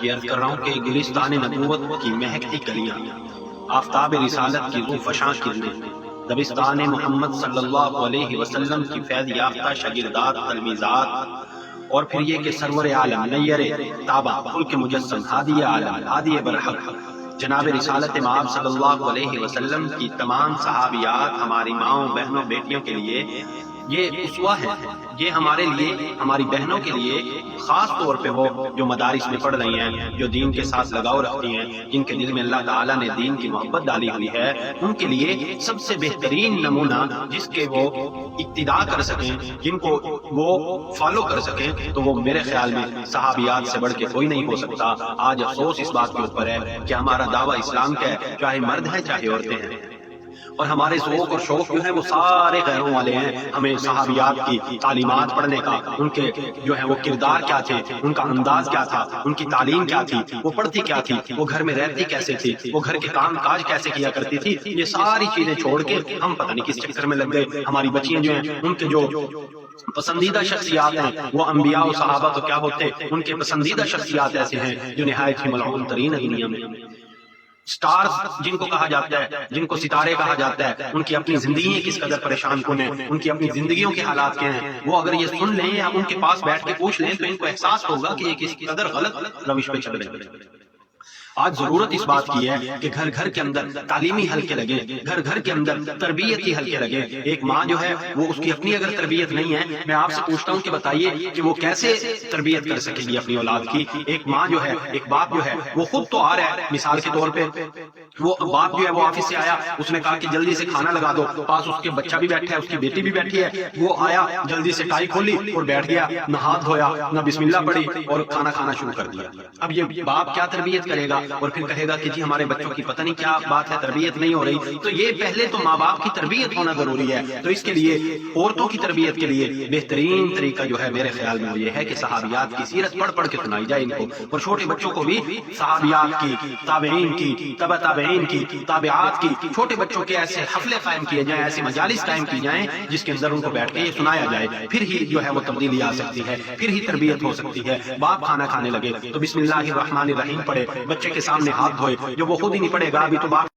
یہ عرض کر رہا ہوں کہ گلستان نبوت کی مہکتی کلیاں، آفتاب رسالت کی روح فشاں کرنیں، دبستان محمد صلی اللہ علیہ وسلم کی فیض یافتہ شاگردات تلمیذات، اور پھر یہ کہ سرور عالم نیر تابہ خلق مجسم ہادی عالم ہادی برحق جناب رسالت مآب صلی اللہ علیہ وسلم کی تمام صحابیات، ہماری ماؤں بہنوں بیٹیوں کے لیے یہ اسوہ ہے، یہ ہمارے لیے ہماری بہنوں کے لیے خاص طور پہ وہ جو مدارس میں پڑھ رہی ہیں، جو دین کے ساتھ لگاؤ رکھتی ہیں، جن کے دل میں اللہ تعالیٰ نے دین کی محبت ڈالی ہوئی ہے، ان کے لیے سب سے بہترین نمونہ جس کے وہ اقتداء کر سکیں، جن کو وہ فالو کر سکیں، تو وہ میرے خیال میں صحابیات سے بڑھ کے کوئی نہیں ہو سکتا۔ آج افسوس اس بات کے اوپر ہے کہ ہمارا دعویٰ اسلام کا ہے، چاہے مرد ہیں چاہے عورتیں ہیں، اور ہمارے ذوق اور شوق جو ہے وہ سارے غیروں والے ہیں۔ ہمیں صحابیات کی تعلیمات پڑھنے کا، ان کے جو ہے وہ کردار کیا تھے، ان کا انداز کیا تھا، ان کی تعلیم کیا تھی، وہ پڑھتی کیا تھی، وہ گھر میں رہتی کیسے تھی، وہ گھر کے کام کاج کیسے کیا کرتی تھی، یہ ساری چیزیں چھوڑ کے ہم پتہ نہیں کس چکر میں لگ گئے۔ ہماری بچیاں جو ہیں ان کے جو پسندیدہ شخصیات ہیں وہ انبیاء و صحابہ تو کیا ہوتے، ان کے پسندیدہ شخصیات ایسے ہیں جو نہایت ہی ملعون ترین ہے دنیا میں۔ سٹارز جن کو کہا جاتا ہے، جن کو ستارے کہا جاتا ہے، ان کی اپنی زندگیاں کس قدر پریشان کن ہیں، ان کی اپنی زندگیوں کے حالات کیا ہیں، وہ اگر یہ سن لیں یا ان کے پاس بیٹھ کے پوچھ لیں تو ان کو احساس ہوگا کہ یہ کس قدر غلط روش پہ چل رہے ہیں۔ آج ضرورت اس بات کی ہے کہ گھر گھر کے اندر تعلیمی حلقے لگے، گھر گھر کے اندر تربیتی حلقے لگے۔ ایک ماں جو ہے وہ اس کی اپنی اگر تربیت نہیں ہے، میں آپ سے پوچھتا ہوں کہ بتائیے کہ وہ کیسے تربیت کر سکے گی اپنی اولاد کی۔ ایک ماں جو ہے، ایک باپ جو ہے، وہ خود تو آ رہا ہے، مثال کے طور پہ وہ باپ جو ہے وہ آفس سے آیا، اس نے کہا کہ جلدی سے کھانا لگا دو، پاس اس کے بچہ بھی بیٹھا ہے، اس کی بیٹی بھی بیٹھی ہے، وہ آیا جلدی سے ٹائی کھولی اور بیٹھ گیا، نہ ہاتھ دھویا نہ بسم اللہ پڑھی اور کھانا کھانا شروع کر دیا۔ اب یہ باپ کیا تربیت کرے گا؟ اور پھر کہے گا کہ جی ہمارے بچوں کی پتہ نہیں کیا بات ہے، تربیت نہیں ہو رہی۔ تو یہ پہلے تو ماں باپ کی تربیت ہونا ضروری ہے۔ تو اس کے لیے عورتوں کی تربیت کے لیے بہترین طریقہ جو ہے میرے خیال میں وہ یہ ہے کہ صحابیات کی سیرت پڑھ پڑھ کے سنائی جائے ان کو، اور چھوٹے بچوں کو بھی صحابیات کی، تابعین کی، تبع تابعین کی، تابعات کی، چھوٹے بچوں کے ایسے حفلے قائم کیے جائیں، ایسی مجالس قائم کی جائیں جس کے اندر ان کو بیٹھ کے یہ سنایا جائے، پھر ہی جو ہے وہ تبدیلی آ سکتی ہے، پھر ہی تربیت ہو سکتی ہے۔ باپ کھانا کھانے لگے تو بسم اللہ الرحمن الرحیم پڑھے، بچے کے سامنے ہاتھ دھوئے، جو وہ خود ہی نہیں پڑھے گا ابھی تو باپ